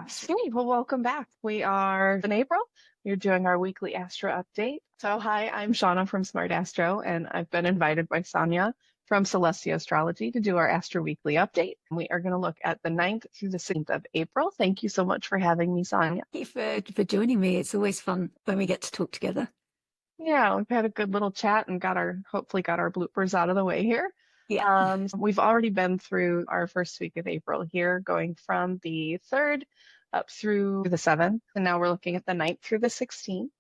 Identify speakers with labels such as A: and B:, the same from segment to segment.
A: Sweet. Well, welcome back. We are in April. We're doing our weekly Astro update. So, hi, I'm Shawna from Smart Astro, and I've been invited by Sonia from Celestia Astrology to do our Astro Weekly update. We are going to look at the 9th through the 16th of April. Thank you so much for having me, Sonia.
B: Thank you for joining me. It's always fun when we get to talk together.
A: Yeah, we've had a good little chat and hopefully got our bloopers out of the way here.
B: Yeah.
A: We've already been through our first week of April here, going from the 3rd up through the 7th, and now we're looking at the 9th through the 16th.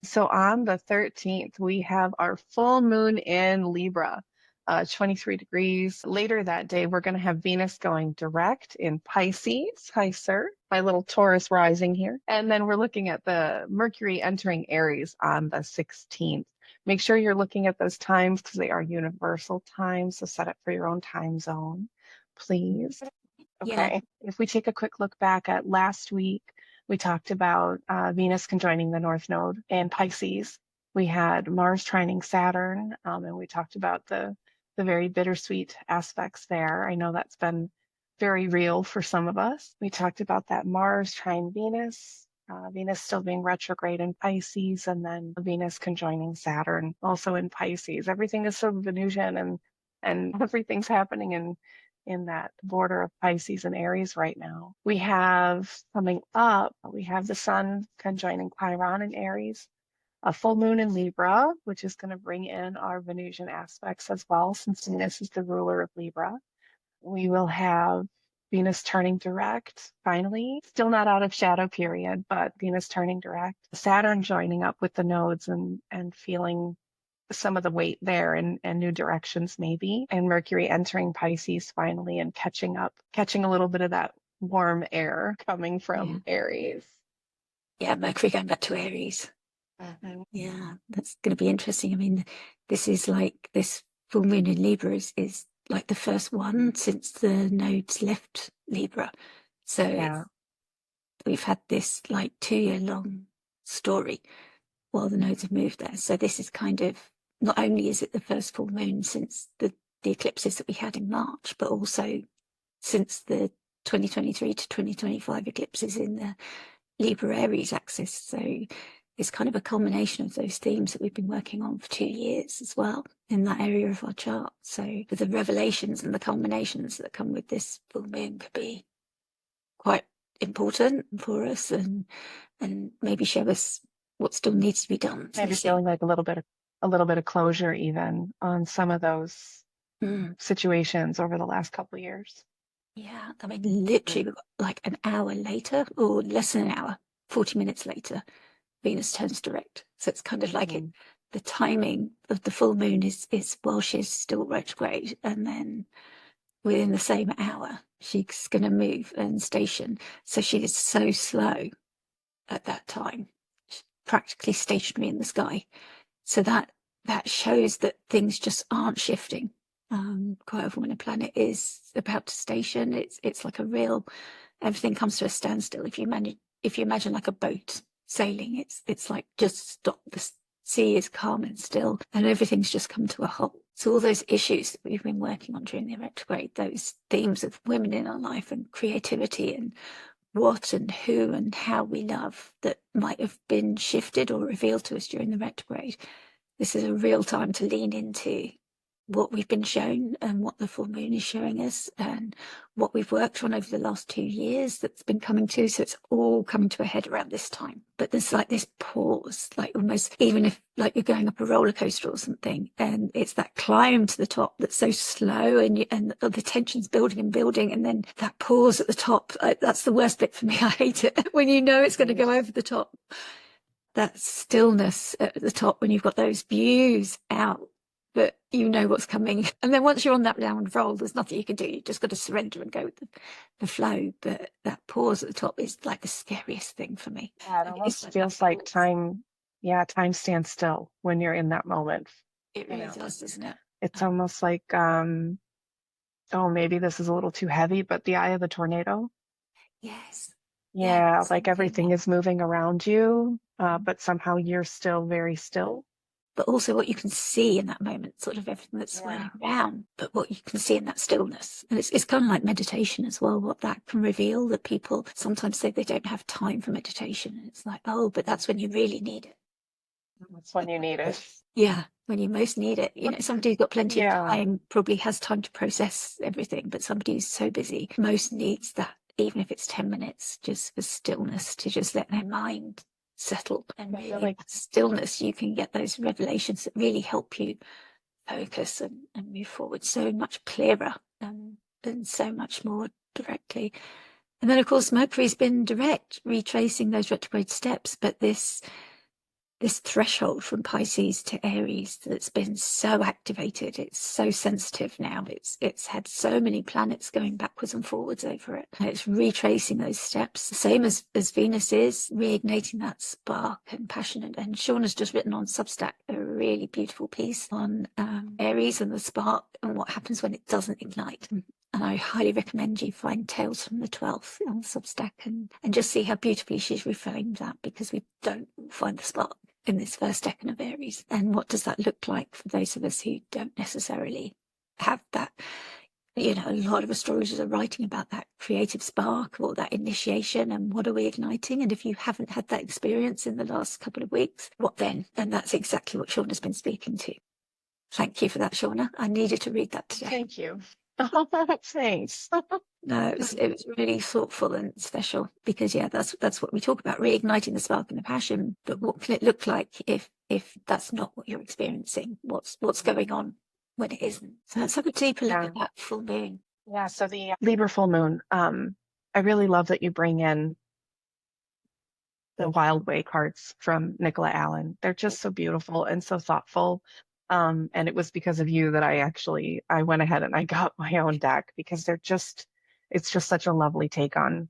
A: So on the 13th, we have our full moon in Libra, 23 degrees. Later that day, we're going to have Venus going direct in Pisces. Hi, sir. My little Taurus rising here. And then we're looking at the Mercury entering Aries on the 16th. Make sure you're looking at those times because they are universal times. So set it for your own time zone, please.
B: Yeah.
A: Okay. If we take a quick look back at last week, we talked about Venus conjoining the North Node in Pisces. We had Mars trining Saturn, and we talked about the very bittersweet aspects there. I know that's been very real for some of us. We talked about that Mars trine Venus, Venus still being retrograde in Pisces, and then Venus conjoining Saturn also in Pisces. Everything is so Venusian and everything's happening in that border of Pisces and Aries right now. We have coming up, we have the Sun conjoining Chiron in Aries, a full moon in Libra, which is going to bring in our Venusian aspects as well, since Venus is the ruler of Libra. We will have Venus turning direct, finally. Still not out of shadow period, but Venus turning direct. Saturn joining up with the nodes and feeling some of the weight there and new directions maybe. And Mercury entering Pisces finally and catching a little bit of that warm air coming from Aries.
B: Yeah, Mercury going back to Aries.
A: Mm-hmm.
B: Yeah, that's going to be interesting. I mean, this is like this full moon in Libra is like the first one since the nodes left Libra. So we've had this like 2-year long story while the nodes have moved there. So this is kind of, not only is it the first full moon since the eclipses that we had in March, but also since the 2023 to 2025 eclipses in the Libra Aries axis. So it's kind of a culmination of those themes that we've been working on for 2 years as well in that area of our chart. So the revelations and the culminations that come with this full moon could be quite important for us and maybe show us what still needs to be done.
A: Maybe feeling like a little bit of closure even on some of those situations over the last couple of years.
B: Yeah, I mean, literally like an hour later, or less than an hour, 40 minutes later, Venus turns direct. So it's kind of like the timing of the full moon is while she's still retrograde, and then within the same hour, she's going to move and station. So she is so slow at that time, practically stationary in the sky. So that shows that things just aren't shifting. Quite often when a planet is about to station, it's like a real, everything comes to a standstill. If you imagine like a boat sailing, it's like just stop. The sea is calm and still, and everything's just come to a halt. So all those issues that we've been working on during the retrograde, those themes of women in our life and creativity and what and who and how we love that might have been shifted or revealed to us during the retrograde. This is a real time to lean into what we've been shown and what the full moon is showing us and what we've worked on over the last 2 years that's been coming to. So it's all coming to a head around this time. But there's like this pause, like almost even if like you're going up a roller coaster or something, and it's that climb to the top that's so slow and the tension's building and building, and then that pause at the top, that's the worst bit for me. I hate it when you know it's going to go over the top. That stillness at the top when you've got those views out, but you know what's coming. And then once you're on that downward roll, there's nothing you can do. You just got to surrender and go with the flow. But that pause at the top is like the scariest thing for me.
A: Yeah, it almost feels like time stands still when you're in that moment.
B: It really does, doesn't it?
A: It's almost like, maybe this is a little too heavy, but the eye of the tornado.
B: Yes.
A: Yeah, like everything is moving around you, but somehow you're still very still.
B: but also what you can see in that moment, sort of everything that's swirling around, but what you can see in that stillness. And it's kind of like meditation as well, what that can reveal, that people sometimes say they don't have time for meditation. And it's like, oh, but that's when you really need it.
A: That's when you need it.
B: Yeah, when you most need it. You know, somebody who's got plenty of
A: Yeah.
B: time probably has time to process everything, but somebody who's so busy most needs that, even if it's 10 minutes, just for stillness, to just let their mind settle. And really,
A: Like,
B: stillness, you can get those revelations that really help you focus and move forward so much clearer and so much more directly. And then, of course, Mercury's been direct, retracing those retrograde steps, but this threshold from Pisces to Aries that's been so activated, it's so sensitive now. It's had so many planets going backwards and forwards over it. And it's retracing those steps, the same as Venus is, reigniting that spark and passion. And Shawna's just written on Substack a really beautiful piece on Aries and the spark and what happens when it doesn't ignite. And I highly recommend you find Tales from the 12th on Substack and just see how beautifully she's reframed that, because we don't find the spark in this first decan of Aries. And what does that look like for those of us who don't necessarily have that? You know, a lot of astrologers are writing about that creative spark or that initiation, and what are we igniting? And if you haven't had that experience in the last couple of weeks, what then? And that's exactly what Shawna's been speaking to. Thank you for that, Shawna. I needed to read that today.
A: thank you. Thanks.
B: No, it was really thoughtful and special, because that's what we talk about, reigniting the spark and the passion. But what can it look like if that's not what you're experiencing? What's going on when it isn't? So let's have a deeper look at that full moon.
A: Yeah, so the Libra full moon, I really love that you bring in the Wild Way cards from Nicola Allen. They're just so beautiful and so thoughtful. And it was because of you that I went ahead and I got my own deck, because it's just such a lovely take on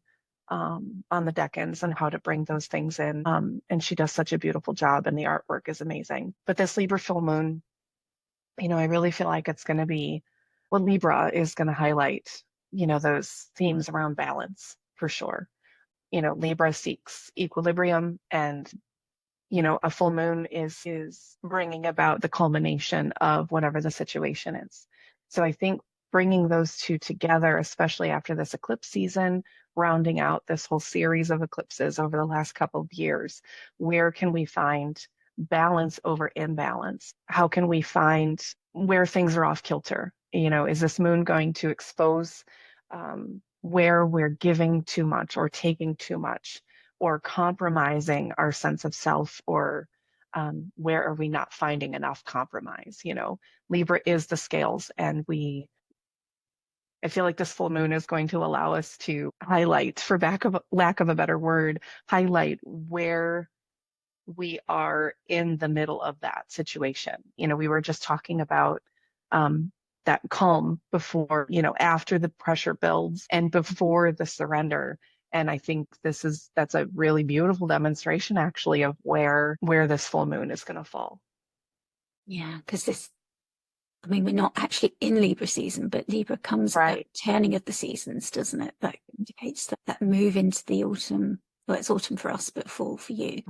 A: the decans and how to bring those things in. And she does such a beautiful job, and the artwork is amazing. But this Libra full moon, you know, I really feel like it's going to be, well, Libra is going to highlight, you know, those themes around balance for sure. You know, Libra seeks equilibrium, and you know, a full moon is bringing about the culmination of whatever the situation is. So I think bringing those two together, especially after this eclipse season, rounding out this whole series of eclipses over the last couple of years, where can we find balance over imbalance? How can we find where things are off kilter? You know, is this moon going to expose where we're giving too much or taking too much, or compromising our sense of self, or where are we not finding enough compromise? You know, Libra is the scales, and I feel like this full moon is going to allow us to highlight, for lack of a better word, highlight where we are in the middle of that situation. You know, we were just talking about that calm before, you know, after the pressure builds and before the surrender. And I think that's a really beautiful demonstration, actually, of where this full moon is going to fall.
B: Yeah, because we're not actually in Libra season, but Libra comes at the turning of the seasons, doesn't it? That indicates that move into the autumn. Well, it's autumn for us, but fall for you.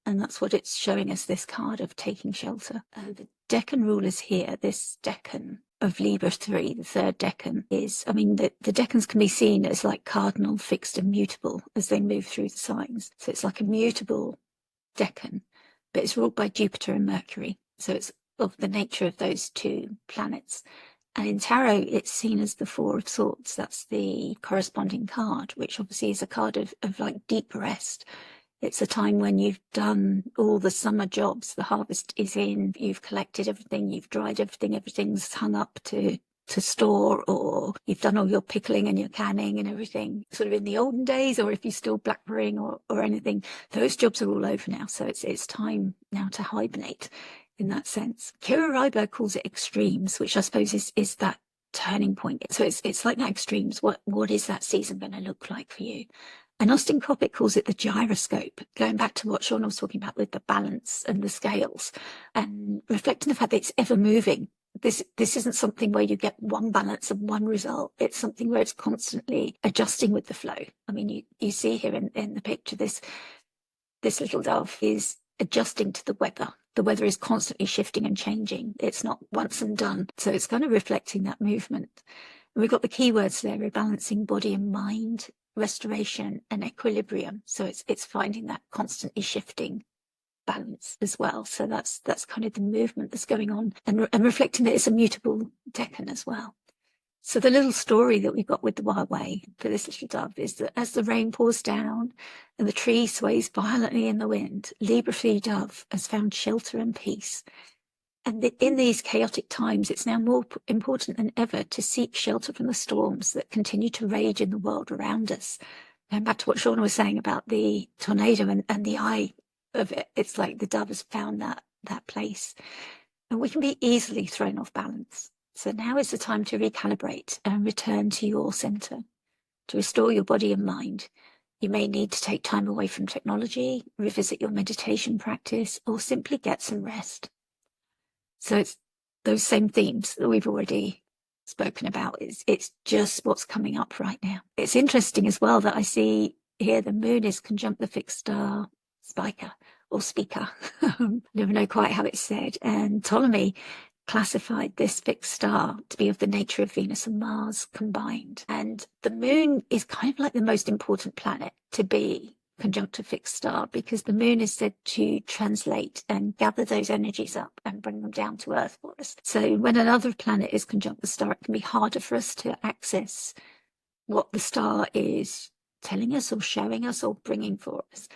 B: And that's what it's showing us, this card of taking shelter. The decan rulers here, this decan of Libra 3, the third decan, is, the decans can be seen as like cardinal, fixed and mutable as they move through the signs. So it's like a mutable decan, but it's ruled by Jupiter and Mercury. So it's of the nature of those two planets. And in tarot, it's seen as the Four of Swords. That's the corresponding card, which obviously is a card of like deep rest. It's a time when you've done all the summer jobs, the harvest is in, you've collected everything, you've dried everything, everything's hung up to store, or you've done all your pickling and your canning and everything sort of in the olden days, or if you're still blackberrying or anything, those jobs are all over now. So it's time now to hibernate in that sense. Kira Reiber calls it extremes, which I suppose is that turning point. So it's like that extremes. What is that season going to look like for you? And Austin Coppock calls it the gyroscope, going back to what Shawna was talking about with the balance and the scales, and reflecting the fact that it's ever moving. This isn't something where you get one balance and one result. It's something where it's constantly adjusting with the flow. You see here in the picture, this little dove is adjusting to the weather, the weather is constantly shifting and changing. It's not once and done. So it's kind of reflecting that movement. And we've got the keywords there: rebalancing body and mind, restoration and equilibrium. So it's finding that constantly shifting balance as well. So that's kind of the movement that's going on, and reflecting that it's a mutable decan as well. So the little story that we've got with the Huawei for this little dove is that as the rain pours down and the tree sways violently in the wind, Libra Free Dove has found shelter and peace. And in these chaotic times, it's now more important than ever to seek shelter from the storms that continue to rage in the world around us. Going back to what Shawna was saying about the tornado and the eye of it, it's like the dove has found that place. And we can be easily thrown off balance. So now is the time to recalibrate and return to your center, to restore your body and mind. You may need to take time away from technology, revisit your meditation practice, or simply get some rest. So it's those same themes that we've already spoken about. It's just what's coming up right now. It's interesting as well that I see here the moon is conjunct the fixed star Spica or Speaker. Never know quite how it's said. And Ptolemy classified this fixed star to be of the nature of Venus and Mars combined. And the moon is kind of like the most important planet to be conjunct a fixed star, because the moon is said to translate and gather those energies up and bring them down to Earth for us. So when another planet is conjunct the star, it can be harder for us to access what the star is telling us or showing us or bringing for us.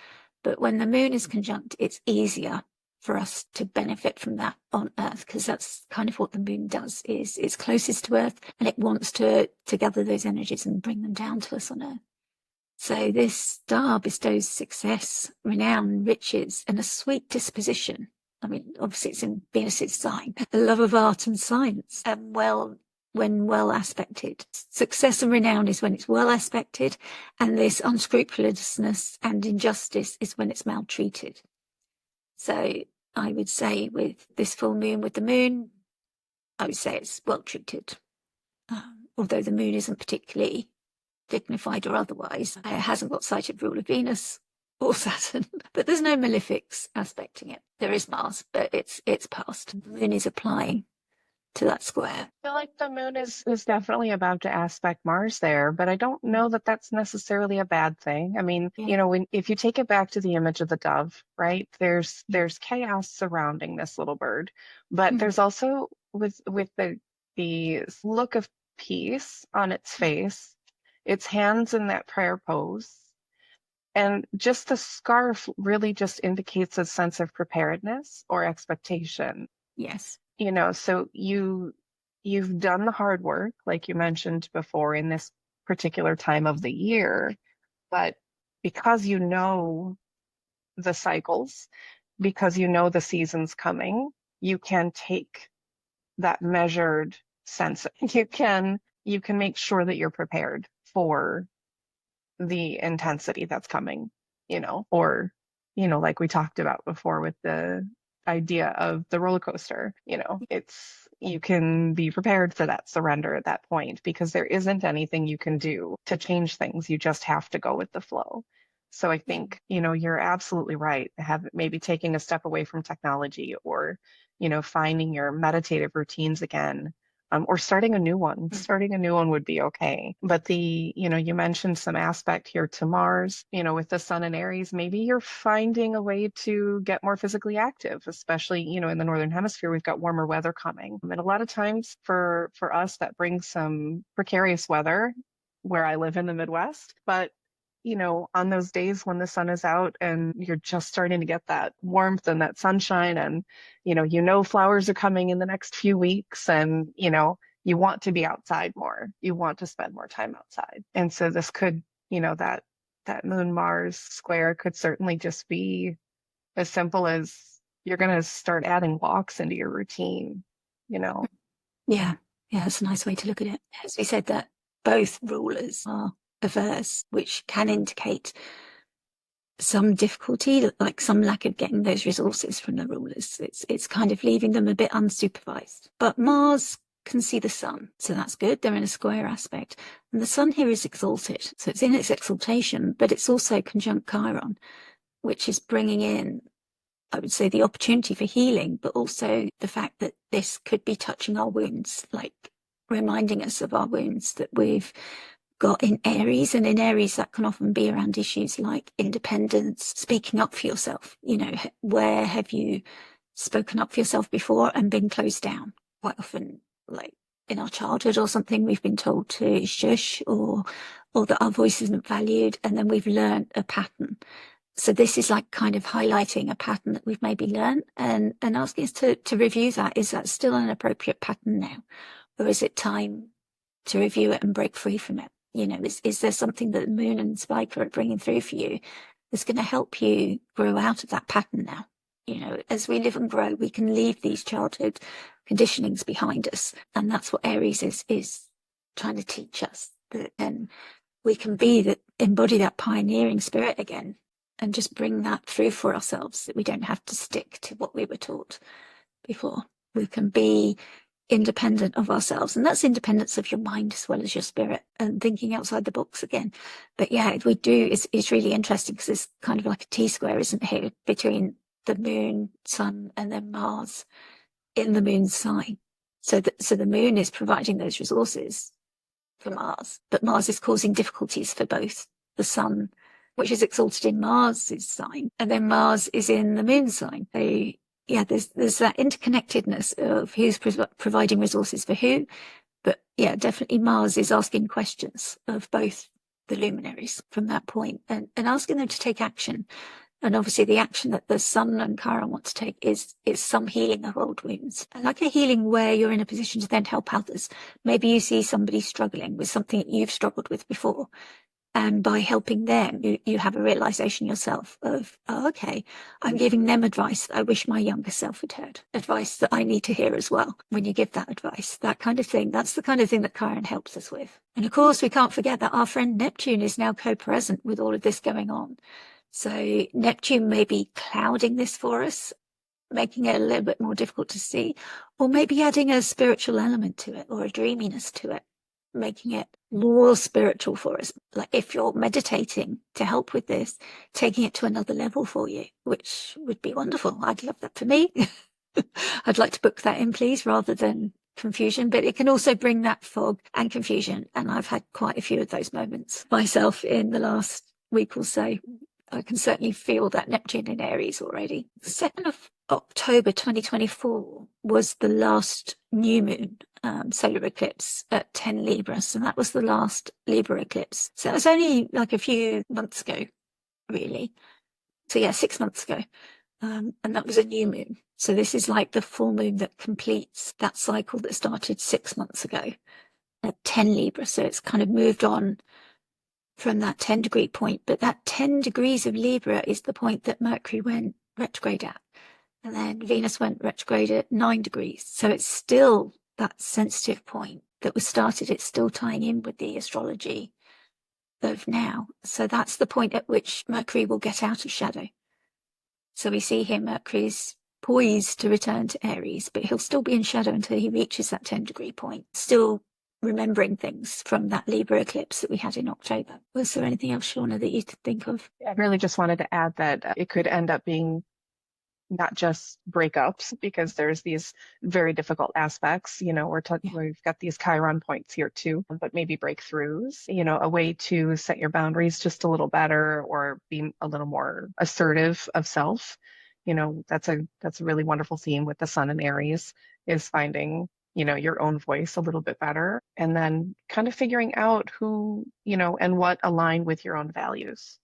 B: But when the moon is conjunct, it's easier for us to benefit from that on Earth, because that's kind of what the moon does, is it's closest to Earth and it wants to gather those energies and bring them down to us on Earth. So this star bestows success, renown, riches, and a sweet disposition. I mean, obviously it's in Venus's sign, a love of art and science, and when well aspected. Success and renown is when it's well aspected, and this unscrupulousness and injustice is when it's maltreated. So I would say with this full moon with the moon, I would say it's well treated. Although the moon isn't particularly dignified or otherwise, it hasn't got sighted rule of Venus or Saturn, but there's no malefics aspecting it. There is Mars, but it's past. The moon is applying to that square.
A: I feel like the moon is definitely about to aspect Mars there, but I don't know that that's necessarily a bad thing. I mean, if you take it back to the image of the dove, right? There's chaos surrounding this little bird, but there's also with the look of peace on its face, its hands in that prayer pose, and just the scarf really just indicates a sense of preparedness or expectation.
B: Yes.
A: So you've done the hard work, like you mentioned before, in this particular time of the year, but because you know the cycles, because you know the seasons coming, you can take that measured sense. You can make sure that you're prepared for the intensity that's coming, or like we talked about before with the idea of the roller coaster, you can be prepared for that surrender at that point, because there isn't anything you can do to change things. You just have to go with the flow. So I think, you're absolutely right. Maybe taking a step away from technology, or, finding your meditative routines again, or starting a new one. Starting a new one would be okay. But you mentioned some aspect here to Mars, with the sun in Aries, maybe you're finding a way to get more physically active, especially, in the Northern Hemisphere, we've got warmer weather coming. And a lot of times for us, that brings some precarious weather where I live in the Midwest. But on those days when the sun is out and you're just starting to get that warmth and that sunshine, and, flowers are coming in the next few weeks, and, you want to be outside more. You want to spend more time outside. And so this could, that Moon Mars square could certainly just be as simple as you're going to start adding walks into your routine,
B: Yeah, that's a nice way to look at it. As we said, that both rulers are averse, which can indicate some difficulty, like some lack of getting those resources from the rulers. It's kind of leaving them a bit unsupervised. But Mars can see the sun, so that's good. They're in a square aspect. And the sun here is exalted, so it's in its exaltation, but it's also conjunct Chiron, which is bringing in I would say, the opportunity for healing, but also the fact that this could be touching our wounds, like reminding us of our wounds that we've got in Aries. And in Aries, that can often be around issues like independence, speaking up for yourself. You know, where have you spoken up for yourself before and been closed down? Quite often, like in our childhood or something, we've been told to shush, or that our voice isn't valued, and then we've learned a pattern. So this is like kind of highlighting a pattern that we've maybe learned, and asking us to review that. Is that still an appropriate pattern now? Or is it time to review it and break free from it? You know, is there something that the moon and Spica are bringing through for you that's going to help you grow out of that pattern now? You know, as we live and grow, we can leave these childhood conditionings behind us. And that's what Aries is trying to teach us. And we can embody that pioneering spirit again, and just bring that through for ourselves, that we don't have to stick to what we were taught before. We can be independent of ourselves, and that's independence of your mind as well as your spirit, and thinking outside the box again. But yeah, we do, it's really interesting, because it's kind of like a T-square, isn't it, here, between the moon, sun, and then Mars in the moon's sign. So the moon is providing those resources for Mars, but Mars is causing difficulties for both the sun, which is exalted in Mars's sign, and then Mars is in the moon's sign. So yeah, there's that interconnectedness of who's providing resources for who. But yeah, definitely Mars is asking questions of both the luminaries from that point, and asking them to take action. And obviously the action that the sun and Chiron want to take is some healing of old wounds, and like a healing where you're in a position to then help others. Maybe you see somebody struggling with something that you've struggled with before, and by helping them, you have a realization yourself of, oh, okay, I'm giving them advice that I wish my younger self had heard, advice that I need to hear as well. When you give that advice, that kind of thing, that's the kind of thing that Chiron helps us with. And of course, we can't forget that our friend Neptune is now co-present with all of this going on. So Neptune may be clouding this for us, making it a little bit more difficult to see, or maybe adding a spiritual element to it, or a dreaminess to it, making it more spiritual for us. Like if you're meditating to help with this, taking it to another level for you, which would be wonderful. I'd love that for me. I'd like to book that in, please, rather than confusion. But it can also bring that fog and confusion, and I've had quite a few of those moments myself in the last week or so. I can certainly feel that Neptune in Aries already. 2nd of October 2024 was the last new moon solar eclipse at 10 Libra. So that was the last Libra eclipse. So it was only like a few months ago, really. So yeah, 6 months ago. And that was a new moon. So this is like the full moon that completes that cycle that started 6 months ago at 10 Libra. So it's kind of moved on from that 10-degree point, but that 10 degrees of Libra is the point that Mercury went retrograde at, and then Venus went retrograde at 9 degrees. So it's still that sensitive point that was started. It's still tying in with the astrology of now. So that's the point at which Mercury will get out of shadow. So we see here Mercury's poised to return to Aries, but he'll still be in shadow until he reaches that 10-degree point, still remembering things from that Libra eclipse that we had in October. Was there anything else, Shawna, that you could think of?
A: I really just wanted to add that it could end up being not just breakups, because there's these very difficult aspects. You know, we've got these Chiron points here too, but maybe breakthroughs, you know, a way to set your boundaries just a little better, or be a little more assertive of self. You know, that's a really wonderful theme with the sun in Aries, is finding, you know, your own voice a little bit better, and then kind of figuring out who, you know, and what align with your own values.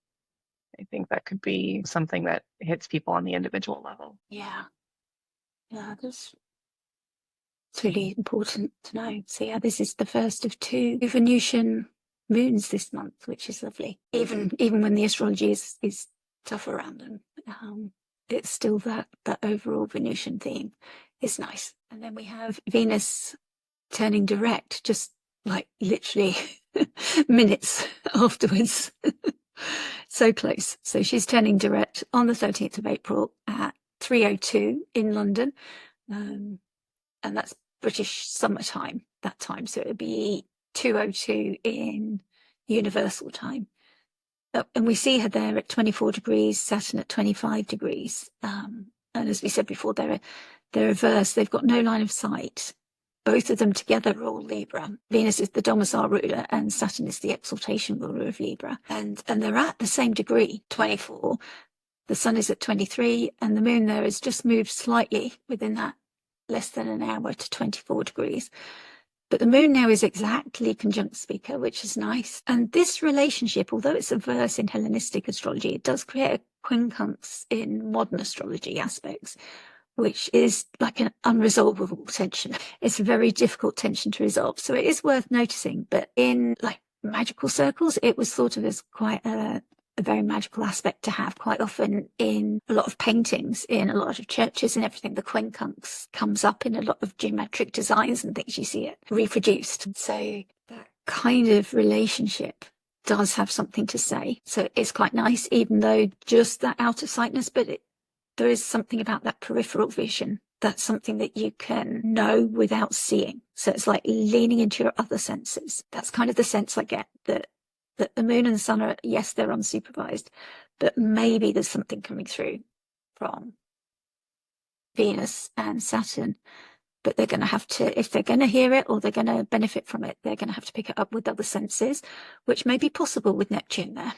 A: I think that could be something that hits people on the individual level.
B: Yeah, it's really important to know. So yeah, this is the first of 2 Venusian moons this month, which is lovely. Even when the astrology is tough around them, it's still that overall Venusian theme is nice. And then we have Venus turning direct, just like literally minutes afterwards. So close. So she's turning direct on the 13th of April at 3:02 in London. And that's British summertime, that time. So it would be 2:02 in universal time. And we see her there at 24 degrees, Saturn at 25 degrees. And as we said before, they're reversed. They've got no line of sight. Both of them together are all Libra. Venus is the domicile ruler and Saturn is the exaltation ruler of Libra. And they're at the same degree, 24. The sun is at 23 and the moon there has just moved slightly within that less than an hour to 24 degrees. But the moon now is exactly conjunct Spica, which is nice. And this relationship, although it's averse in Hellenistic astrology, it does create a quincunx in modern astrology aspects, which is like an unresolvable tension. It's a very difficult tension to resolve. So it is worth noticing. But in like magical circles, it was thought of as quite a very magical aspect to have. Quite often in a lot of paintings, in a lot of churches and everything, the quincunx comes up in a lot of geometric designs and things. You see it reproduced. So that kind of relationship does have something to say. So it's quite nice, even though just that out of sightness, but there is something about that peripheral vision. That's something that you can know without seeing. So it's like leaning into your other senses. That's kind of the sense I get, that the moon and the sun are, yes, they're unsupervised, but maybe there's something coming through from Venus and Saturn. But they're going to have to, if they're going to hear it or they're going to benefit from it, they're going to have to pick it up with other senses, which may be possible with Neptune there,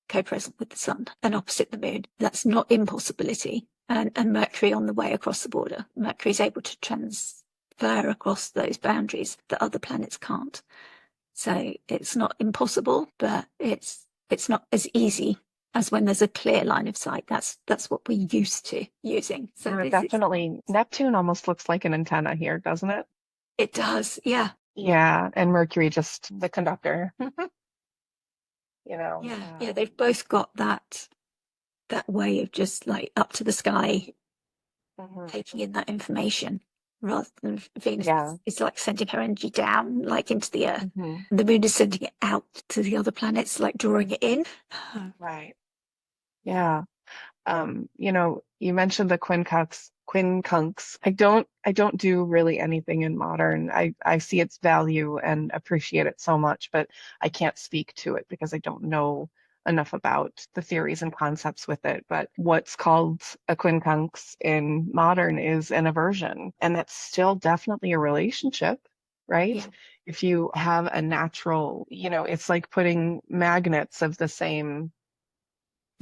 B: co-present with the sun and opposite the moon. That's not impossibility. And Mercury on the way across the border. Mercury is able to transfer across those boundaries that other planets can't. So it's not impossible, but it's not as easy as when there's a clear line of sight. That's what we're used to using. So
A: definitely, Neptune almost looks like an antenna here, doesn't it?
B: It does, yeah.
A: Yeah, and Mercury just the conductor.
B: Yeah, they've both got that way of just like up to the sky, taking in that information, rather than Venus.
A: Yeah.
B: It's like sending her energy down, like into the earth. The moon is sending it out to the other planets, like drawing it in.
A: Right. Yeah. You mentioned the quincunx. I don't do really anything in modern. I see its value and appreciate it so much, but I can't speak to it because I don't know enough about the theories and concepts with it. But what's called a quincunx in modern is an aversion, and that's still definitely a relationship, right?
B: Yeah.
A: If you have a natural, it's like putting magnets of the same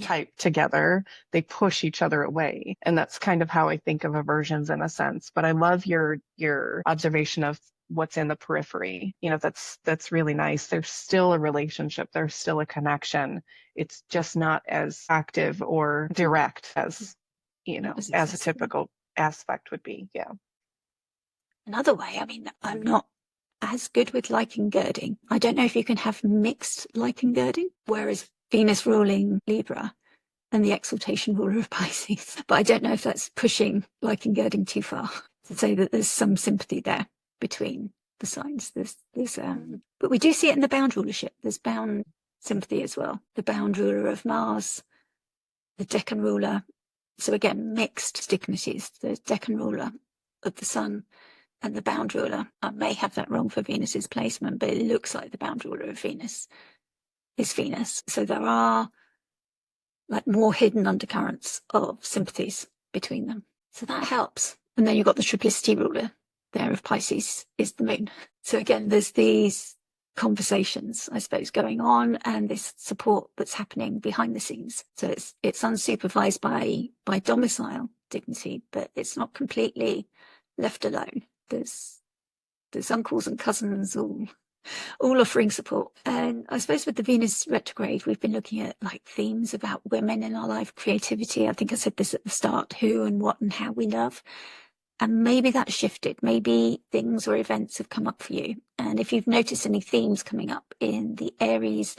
A: type together, they push each other away. And that's kind of how I think of aversions in a sense. But I love your observation of what's in the periphery. That's really nice. There's still a relationship, there's still a connection. It's just not as active or direct as as a typical aspect would be. Yeah.
B: Another way, I mean, I'm not as good with lichen girding. I don't know if you can have mixed lichen girding, whereas Venus ruling Libra and the exaltation ruler of Pisces. But I don't know if that's pushing lichen girding too far to say that there's some sympathy there between the signs. But we do see it in the bound rulership. There's bound sympathy as well. The bound ruler of Mars, the Decan ruler. So again, mixed dignities. The Decan ruler of the Sun and the bound ruler. I may have that wrong for Venus's placement, but it looks like the bound ruler of Venus is Venus. So there are like more hidden undercurrents of sympathies between them. So that helps. And then you've got the triplicity ruler there of Pisces is the moon. So again, there's these conversations, I suppose, going on and this support that's happening behind the scenes. So it's unsupervised by domicile dignity, but it's not completely left alone. There's uncles and cousins all offering support. And I suppose with the Venus retrograde, we've been looking at like themes about women in our life, creativity. I think I said this at the start, who and what and how we love. And maybe that's shifted. Maybe things or events have come up for you. And if you've noticed any themes coming up in the Aries,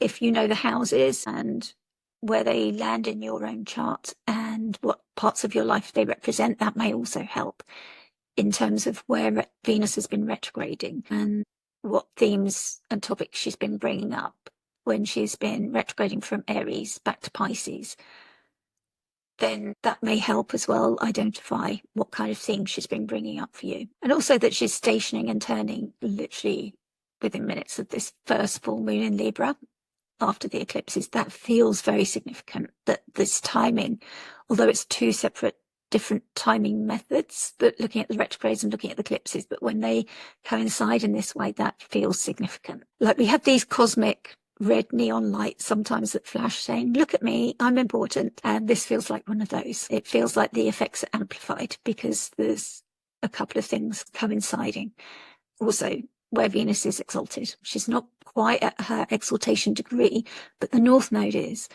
B: if you know the houses and where they land in your own chart and what parts of your life they represent, that may also help in terms of where Venus has been retrograding and what themes and topics she's been bringing up when she's been retrograding from Aries back to Pisces. Then that may help as well identify what kind of themes she's been bringing up for you. And also that she's stationing and turning literally within minutes of this first full moon in Libra. after the eclipses, that feels very significant, that this timing, although it's two separate different timing methods, but looking at the retrogrades and looking at the eclipses, but when they coincide in this way, that feels significant. Like we have these cosmic red neon lights sometimes that flash saying, look at me, I'm important. And this feels like one of those. It feels like the effects are amplified because there's a couple of things coinciding. Also, where Venus is exalted, she's not quite at her exaltation degree, but the North Node is,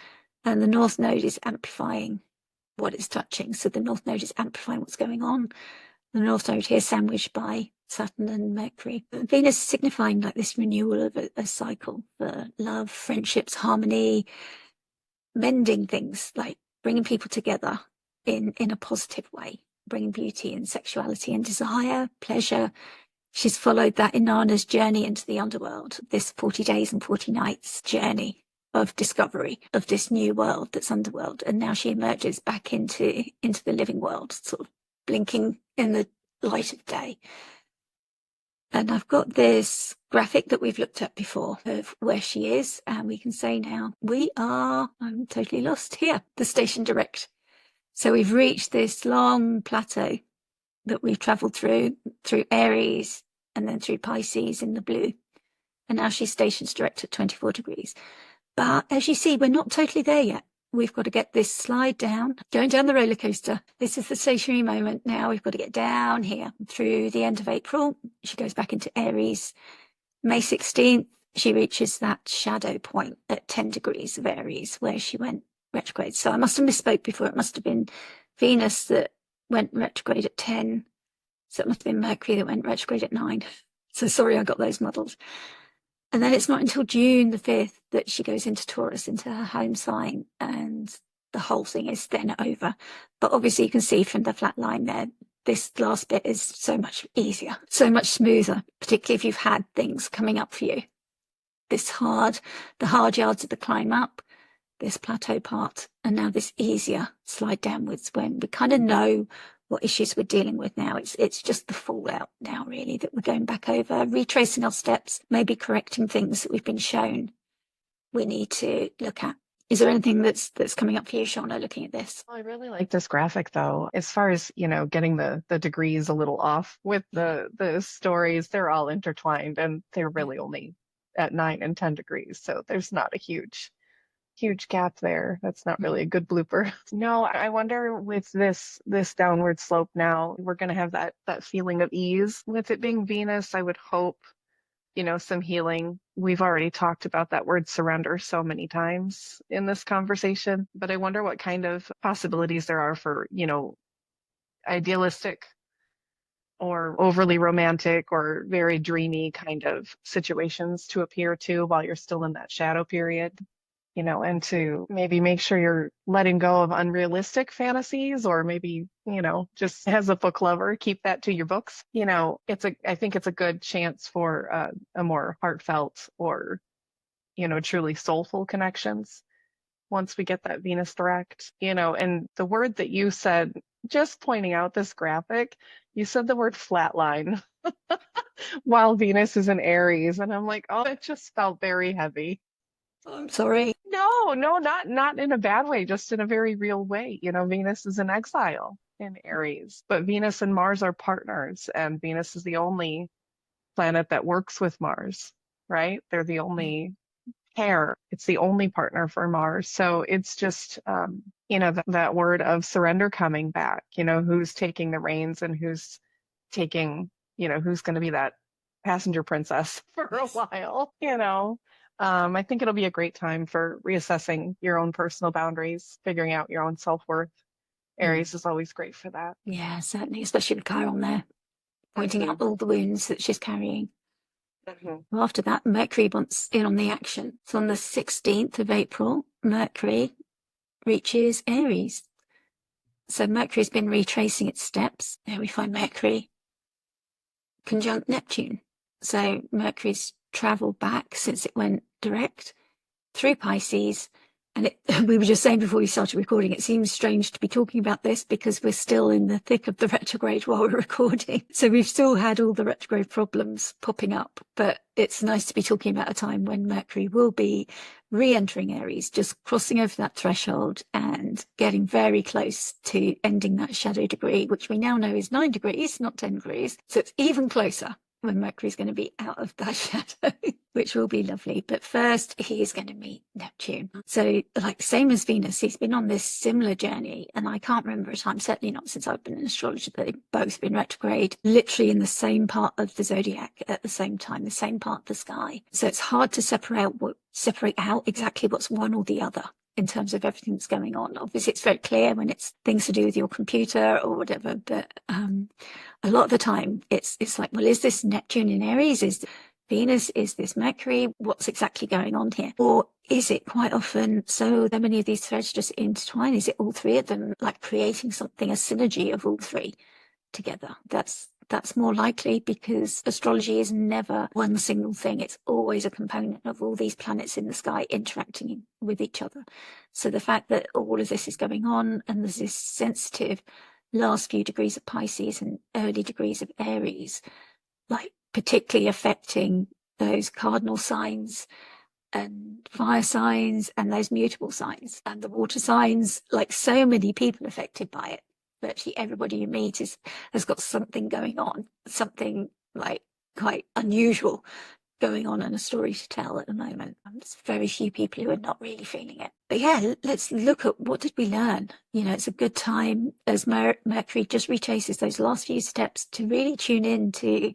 B: and the North Node is amplifying what it's touching. So the North Node is amplifying what's going on. The North Node here sandwiched by Saturn and Mercury. Venus signifying like this renewal of a cycle for love, friendships, harmony, mending things, like bringing people together in a positive way, bringing beauty and sexuality and desire, pleasure. She's followed that Inanna's journey into the underworld, this 40 days and 40 nights journey of discovery of this new world that's underworld. And now she emerges back into the living world, sort of blinking in the light of day. And I've got this graphic that we've looked at before of where she is. And we can say now, I'm totally lost here, the station direct. So we've reached this long plateau that we've traveled through Aries and then through Pisces in the blue. And now she's stationed direct at 24 degrees. But as you see, we're not totally there yet. We've got to get this slide down, going down the roller coaster. This is the stationary moment now. We've got to get down here through the end of April. She goes back into Aries. May 16th, she reaches that shadow point at 10 degrees of Aries where she went retrograde. So I must have misspoke before. It must have been Venus that went retrograde at 10. So it must have been Mercury that went retrograde at 9. So sorry, I got those muddled. And then it's not until June the 5th that she goes into Taurus, into her home sign, and the whole thing is then over. But obviously you can see from the flat line there, this last bit is so much easier, so much smoother, particularly if you've had things coming up for you. The hard yards of the climb up, this plateau part, and now this easier slide downwards when we kind of know what issues we're dealing with now. It's just the fallout now, really, that we're going back over, retracing our steps, maybe correcting things that we've been shown we need to look at. Is there anything that's coming up for you, Shawna, looking at this?
A: I really like this graphic, though. As far as, getting the degrees a little off with the stories, they're all intertwined and they're really only at 9 and 10 degrees. So there's not a huge gap there. That's not really a good blooper. No, I wonder with this downward slope now, we're going to have that feeling of ease. With it being Venus, I would hope, some healing. We've already talked about that word surrender so many times in this conversation, but I wonder what kind of possibilities there are for, idealistic or overly romantic or very dreamy kind of situations to appear to while you're still in that shadow period. And to maybe make sure you're letting go of unrealistic fantasies, or maybe, just as a book lover, keep that to your books. I think it's a good chance for a more heartfelt or, truly soulful connections once we get that Venus direct, and the word that you said, just pointing out this graphic, you said the word flatline while Venus is in Aries. And I'm like, oh, it just felt very heavy.
B: I'm sorry.
A: No, not in a bad way, just in a very real way. Venus is in exile in Aries, but Venus and Mars are partners, and Venus is the only planet that works with Mars, right? They're the only pair. It's the only partner for Mars. So it's just, that word of surrender coming back, who's taking the reins and who's taking, who's going to be that passenger princess for a while, I think it'll be a great time for reassessing your own personal boundaries, figuring out your own self-worth. Aries is always great for that.
B: Yeah, certainly, especially with Chiron there, pointing out all the wounds that she's carrying. Well, after that, Mercury wants in on the action. So on the 16th of April, Mercury reaches Aries. So Mercury's been retracing its steps. There we find Mercury conjunct Neptune. So Mercury's travelled back since it went direct through Pisces And we were just saying before we started recording, it seems strange to be talking about this because we're still in the thick of the retrograde while we're recording. So we've still had all the retrograde problems popping up, but it's nice to be talking about a time when Mercury will be re-entering Aries, just crossing over that threshold and getting very close to ending that shadow degree, which we now know is 9 degrees, not 10 degrees. So it's even closer when Mercury's going to be out of that shadow, which will be lovely. But first, he is going to meet Neptune. So, like, same as Venus, he's been on this similar journey. And I can't remember a time, certainly not since I've been in astrology, that they've both been retrograde, literally in the same part of the zodiac at the same time, the same part of the sky. So it's hard to separate out exactly what's one or the other in terms of everything that's going on. Obviously, it's very clear when it's things to do with your computer or whatever, but a lot of the time it's like, well, is this Neptune in Aries? Is Venus? Is this Mercury? What's exactly going on here? Or is it quite often so many of these threads just intertwine? Is it all three of them, like creating something, a synergy of all three together? That's more likely, because astrology is never one single thing. It's always a component of all these planets in the sky interacting with each other. So the fact that all of this is going on and there's this sensitive last few degrees of Pisces and early degrees of Aries, like particularly affecting those cardinal signs and fire signs and those mutable signs and the water signs, like so many people affected by it. Virtually everybody you meet has got something going on, something like quite unusual going on and a story to tell at the moment. There's very few people who are not really feeling it. But yeah, let's look at what did we learn. You know, it's a good time as Mercury just retraces those last few steps to really tune in to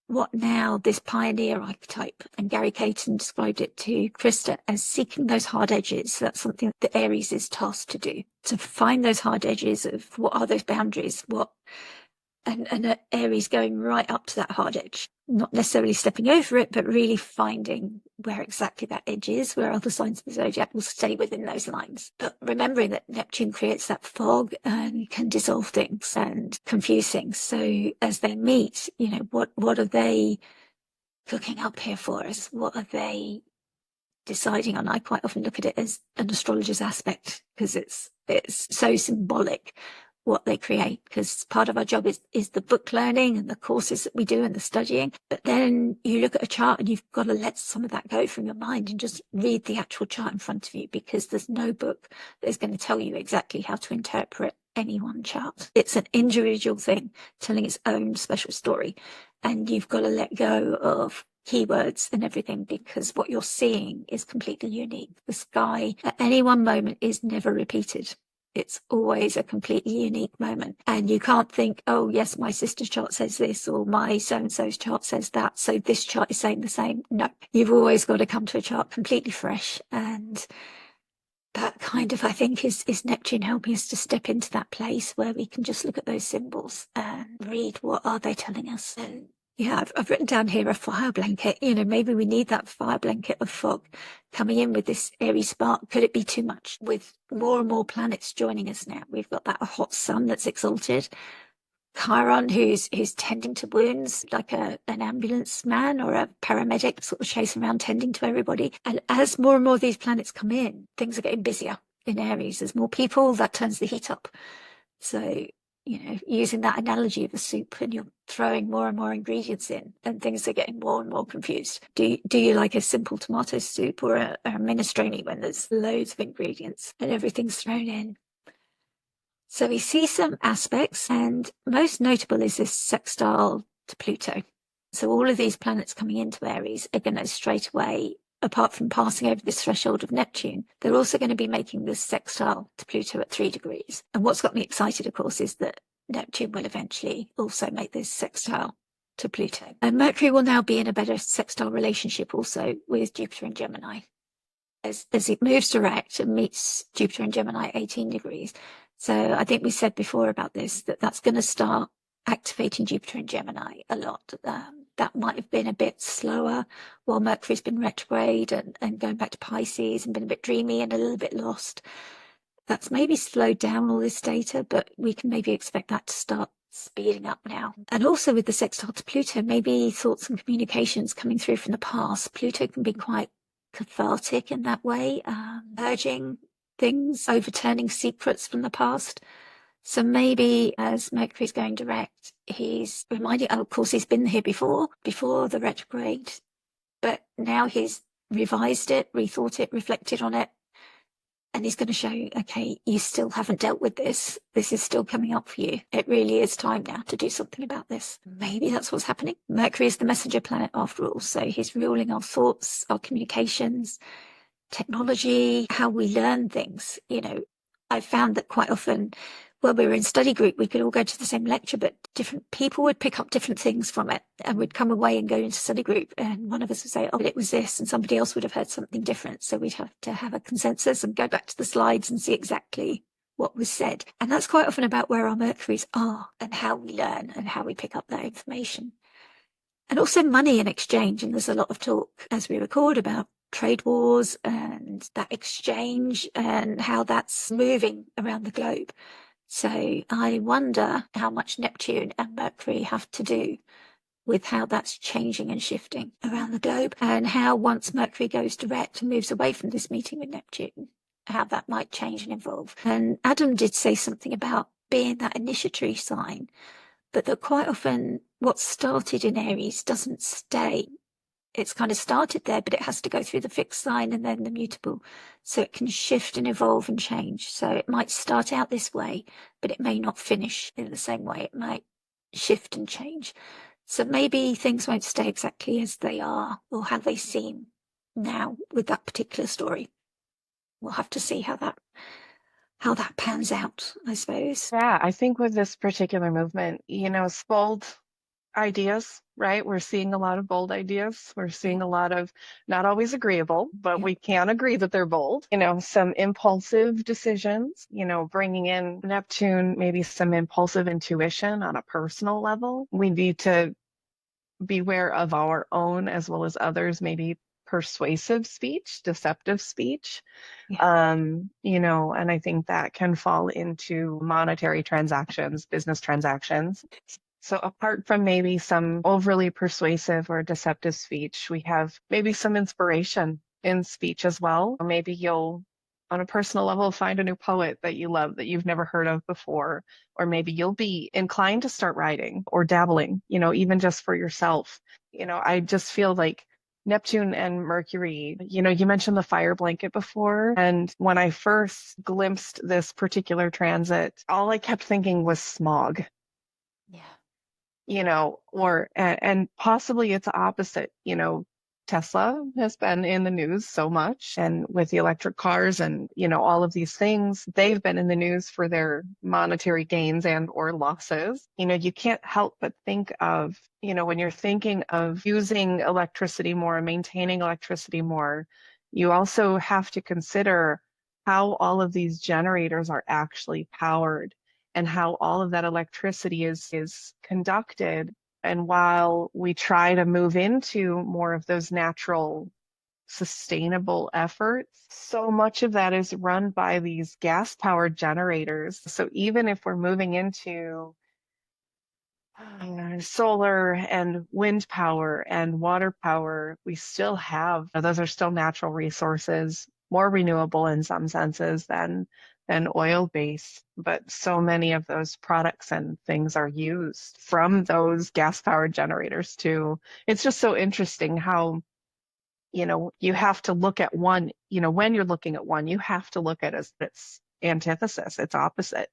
B: what now this pioneer archetype, and Gary Caton described it to Krista as seeking those hard edges. That's something that Aries is tasked to do, to find those hard edges of what are those boundaries, and Aries going right up to that hard edge, not necessarily stepping over it, but really finding where exactly that edge is, where other signs of the zodiac will stay within those lines. But remembering that Neptune creates that fog and can dissolve things and confuse things. So as they meet, you know, what are they cooking up here for us? What are they deciding on? I quite often look at it as an astrologer's aspect, because it's so symbolic what they create, because part of our job is the book learning and the courses that we do and the studying. But then you look at a chart and you've got to let some of that go from your mind and just read the actual chart in front of you, because there's no book that is going to tell you exactly how to interpret any one chart. It's an individual thing telling its own special story, and you've got to let go of keywords and everything, because what you're seeing is completely unique. The sky at any one moment is never repeated. It's always a completely unique moment. And you can't think, oh, yes, my sister's chart says this, or my so-and-so's chart says that, so this chart is saying the same. No, you've always got to come to a chart completely fresh. And that kind of, I think, is Neptune helping us to step into that place where we can just look at those symbols and read what are they telling us. And yeah, I've written down here a fire blanket. You know, maybe we need that fire blanket of fog coming in with this Aries spark. Could it be too much? With more and more planets joining us now, we've got that hot sun that's exalted, Chiron who's tending to wounds like an ambulance man or a paramedic, sort of chasing around tending to everybody. And as more and more of these planets come in, things are getting busier in Aries. There's more people, that turns the heat up. So, you know, using that analogy of a soup, and you're throwing more and more ingredients in and things are getting more and more confused. Do you like a simple tomato soup or a minestrone when there's loads of ingredients and everything's thrown in? So we see some aspects, and most notable is this sextile to Pluto. So all of these planets coming into Aries are going to straight away, apart from passing over this threshold of Neptune, they're also going to be making this sextile to Pluto at 3 degrees. And what's got me excited, of course, is that Neptune will eventually also make this sextile to Pluto. And Mercury will now be in a better sextile relationship also with Jupiter and Gemini. As it moves direct and meets Jupiter and Gemini at 18 degrees. So I think we said before about this, that's going to start activating Jupiter and Gemini a lot. That might have been a bit slower while Mercury's been retrograde and going back to Pisces and been a bit dreamy and a little bit lost. That's maybe slowed down all this data, but we can maybe expect that to start speeding up now. And also with the sextile to Pluto, maybe thoughts and communications coming through from the past. Pluto can be quite cathartic in that way, purging things, overturning secrets from the past. So maybe as Mercury's going direct, he's reminding, of course, he's been here before the retrograde, but now he's revised it, rethought it, reflected on it, and he's going to show you, okay, you still haven't dealt with this. This is still coming up for you. It really is time now to do something about this. Maybe that's what's happening. Mercury is the messenger planet after all. So he's ruling our thoughts, our communications, technology, how we learn things. You know, I found that quite often when we were in study group, we could all go to the same lecture, but different people would pick up different things from it, and we'd come away and go into study group, and one of us would say, oh, it was this, and somebody else would have heard something different. So we'd have to have a consensus and go back to the slides and see exactly what was said. And that's quite often about where our Mercuries are and how we learn and how we pick up that information. And also money and exchange. And there's a lot of talk as we record about trade wars and that exchange and how that's moving around the globe. So I wonder how much Neptune and Mercury have to do with how that's changing and shifting around the globe, and how once Mercury goes direct and moves away from this meeting with Neptune, how that might change and evolve. And Adam did say something about being that initiatory sign, but that quite often what started in Aries doesn't stay. It's kind of started there, but it has to go through the fixed sign and then the mutable. So it can shift and evolve and change. So it might start out this way, but it may not finish in the same way. It might shift and change. So maybe things won't stay exactly as they are or how they seem now with that particular story. We'll have to see how that pans out, I suppose.
A: Yeah, I think with this particular movement, it's bold ideas, right? We're seeing a lot of bold ideas. We're seeing a lot of not always agreeable, but we can agree that they're bold. Some impulsive decisions, bringing in Neptune, maybe some impulsive intuition on a personal level. We need to beware of our own as well as others, maybe persuasive speech, deceptive speech. And I think that can fall into monetary transactions, business transactions. So apart from maybe some overly persuasive or deceptive speech, we have maybe some inspiration in speech as well. Or maybe you'll, on a personal level, find a new poet that you love that you've never heard of before. Or maybe you'll be inclined to start writing or dabbling, even just for yourself. I just feel like Neptune and Mercury, you mentioned the fire blanket before. And when I first glimpsed this particular transit, all I kept thinking was smog.
B: Yeah.
A: And possibly it's opposite. Tesla has been in the news so much, and with the electric cars and, all of these things, they've been in the news for their monetary gains and or losses. You can't help but think of, when you're thinking of using electricity more and maintaining electricity more, you also have to consider how all of these generators are actually powered and how all of that electricity is conducted. And while we try to move into more of those natural, sustainable efforts, so much of that is run by these gas-powered generators. So even if we're moving into solar and wind power and water power, we still have, those are still natural resources, more renewable in some senses than oil-based, but so many of those products and things are used from those gas-powered generators too. It's just so interesting how, you have to look at one, when you're looking at one, you have to look at its antithesis, its opposite.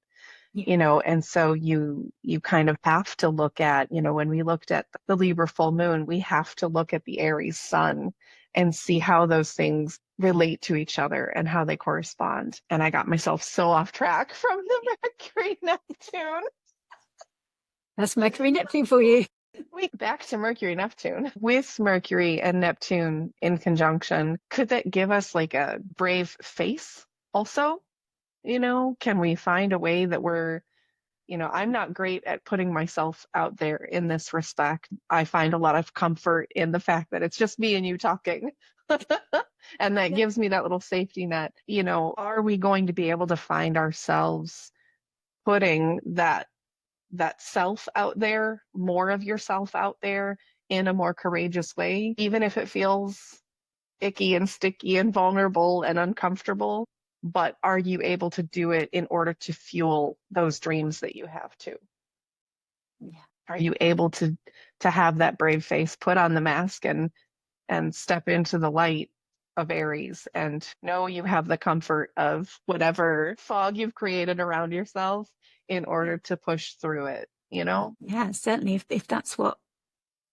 A: And so you kind of have to look at, when we looked at the Libra full moon, we have to look at the Aries sun and see how those things relate to each other and how they correspond. And I got myself so off track from the Mercury Neptune.
B: That's Mercury Neptune for you.
A: Back to Mercury Neptune. With Mercury and Neptune in conjunction, could that give us like a brave face also? Can we find a way that we're, I'm not great at putting myself out there in this respect. I find a lot of comfort in the fact that it's just me and you talking. And that gives me that little safety net. Are we going to be able to find ourselves putting that self out there, more of yourself out there in a more courageous way, even if it feels icky and sticky and vulnerable and uncomfortable, but are you able to do it in order to fuel those dreams that you have too?
B: Yeah.
A: Are you able to have that brave face, put on the mask and step into the light of Aries and know you have the comfort of whatever fog you've created around yourself in
B: Yeah.
A: order to push through it, you know?
B: Yeah, certainly. If that's what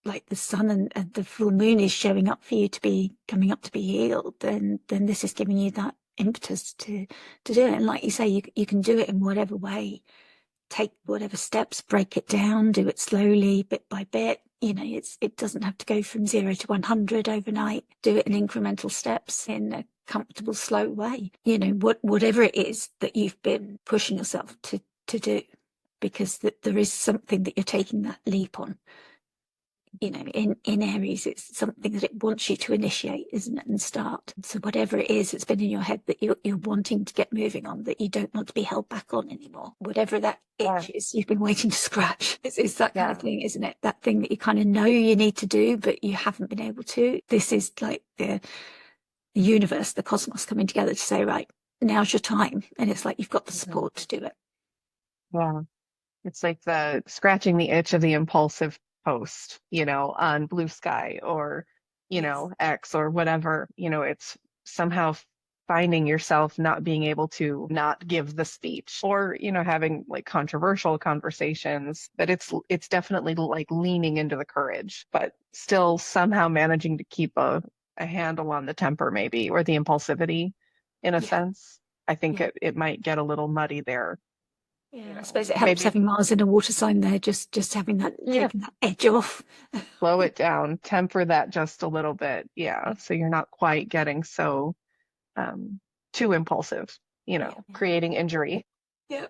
B: like the sun and the full moon is showing up for you to be coming up to be healed, then this is giving you that impetus to do it. And like you say, you can do it in whatever way. Take whatever steps, break it down, do it slowly, bit by bit. You know, it doesn't have to go from 0 to 100 overnight. Do it in incremental steps in a comfortable, slow way. You know, whatever it is that you've been pushing yourself to do, because there is something that you're taking that leap on. You know, in Aries, it's something that it wants you to initiate, isn't it, and start. So whatever it is that's been in your head that you're wanting to get moving on, that you don't want to be held back on anymore, whatever that
A: Yeah.
B: itch is you've been waiting to scratch, it's that kind of
A: Yeah.
B: thing, isn't it? That thing that you kind of know you need to do, but you haven't been able to. This is like the universe, the cosmos coming together to say, right, now's your time. And it's like you've got the support to do it.
A: Yeah. It's like the scratching the itch of the impulsive post, on Blue Sky or,
B: Yes.
A: X or whatever, it's somehow finding yourself not being able to not give the speech or, having like controversial conversations, but it's definitely like leaning into the courage, but still somehow managing to keep a handle on the temper maybe or the impulsivity in a
B: Yeah.
A: sense. I think
B: Yeah.
A: it might get a little muddy there.
B: Yeah, I suppose it helps
A: Maybe
B: having Mars in a water sign there, just having that,
A: yeah,
B: taking that edge off.
A: slow it down, temper that just a little bit. Yeah. So you're not quite getting so um, too impulsive,
B: Yeah.
A: creating injury.
B: Yeah.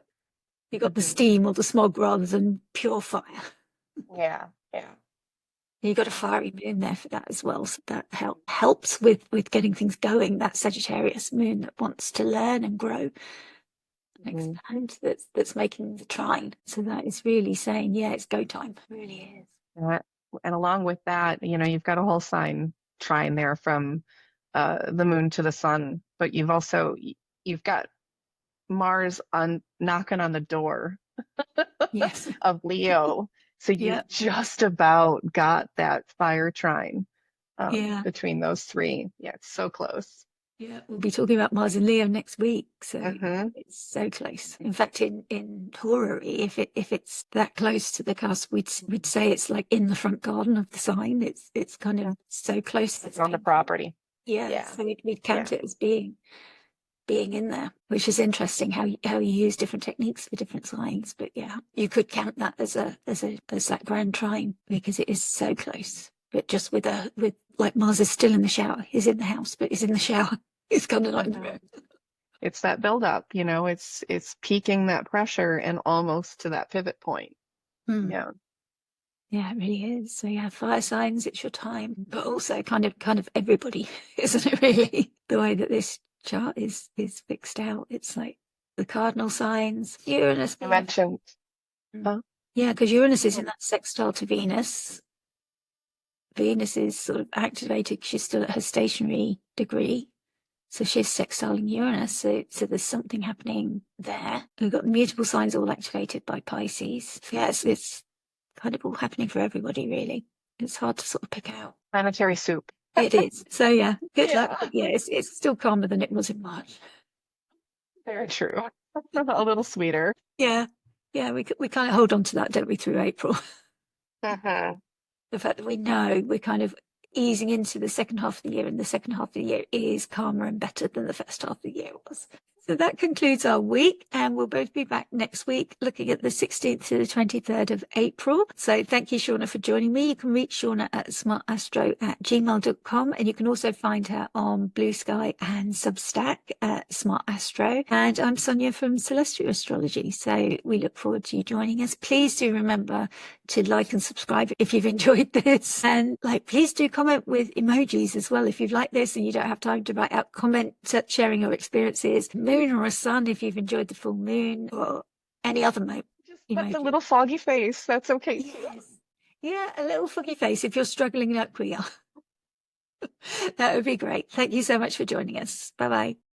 B: You got the
A: Mhm.
B: steam or the smog rather than pure fire.
A: Yeah. Yeah.
B: You got a fiery moon there for that as well. So that helps with getting things going. That Sagittarius moon that wants to learn and grow and
A: Mhm.
B: expand, that's making the trine. So that is really saying, yeah, it's go time. It really is.
A: Uh, And along with that, you've got a whole sign trine there from the moon to the sun, but you've got Mars on knocking on the door
B: Yes.
A: of Leo. So
B: Yeah.
A: you've just about got that fire trine
B: Yeah.
A: between those three. Yeah, it's so close.
B: Yeah, we'll be talking about Mars and Leo next week, so
A: Hmm.
B: it's so close. In fact, in horary, if it's that close to the cusp, we'd say it's like in the front garden of the sign. It's kind of so close that
A: It's
B: it's
A: on the
B: painful.
A: property.
B: Yeah,
A: Yeah,
B: so we'd
A: yeah.
B: count it as being in there, which is interesting how you use different techniques for different signs. But yeah, you could count that as that grand trine because it is so close. But just with like Mars is still in the shower. He's in the house, but he's in the shower. He's kind of not in the
A: Mhm.
B: room.
A: It's that buildup, it's peaking that pressure and almost to that pivot point.
B: Mm.
A: Yeah.
B: Yeah, it really is. So yeah, fire signs, it's your time, but also kind of everybody, isn't it really? The way that this chart is fixed out. It's like the cardinal signs, Uranus
A: You
B: being
A: mentioned,
B: Mm.
A: huh?
B: Yeah, because Uranus is in that sextile to Venus. Venus is sort of activated. She's still at her stationary degree. So she's sextiling Uranus. So there's something happening there. We've got the mutable signs all activated by Pisces. Yeah, it's kind of all happening for everybody, really. It's hard to sort of pick out.
A: Planetary soup.
B: It is. So yeah, good luck.
A: Yeah,
B: But yeah, it's still calmer than it was in March.
A: very true. A little sweeter.
B: Yeah. Yeah, we kind of hold on to that, don't we, through April?
A: Hmm.
B: The fact that we know we're kind of easing into the second half of the year, and the second half of the year is calmer and better than the first half of the year was. So that concludes our week, and we'll both be back next week looking at the 16th to the 23rd of April. So thank you, Shawna, for joining me. You can reach Shawna at smartastro@gmail.com, and you can also find her on Blue Sky and Substack at Smart Astro. And I'm Sonia from Celestial Astrology. So we look forward to you joining us. Please do remember to like and subscribe if you've enjoyed this, and please do comment with emojis as well if you've liked this and you don't have time to write out comment sharing your experiences, moon or a sun if you've enjoyed the full moon, or any other
A: Just put the
B: emoji.
A: little foggy face. That's okay too.
B: Yes. Yeah, a little foggy face if you're struggling like we are. That would be great. Thank you so much for joining us. Bye bye.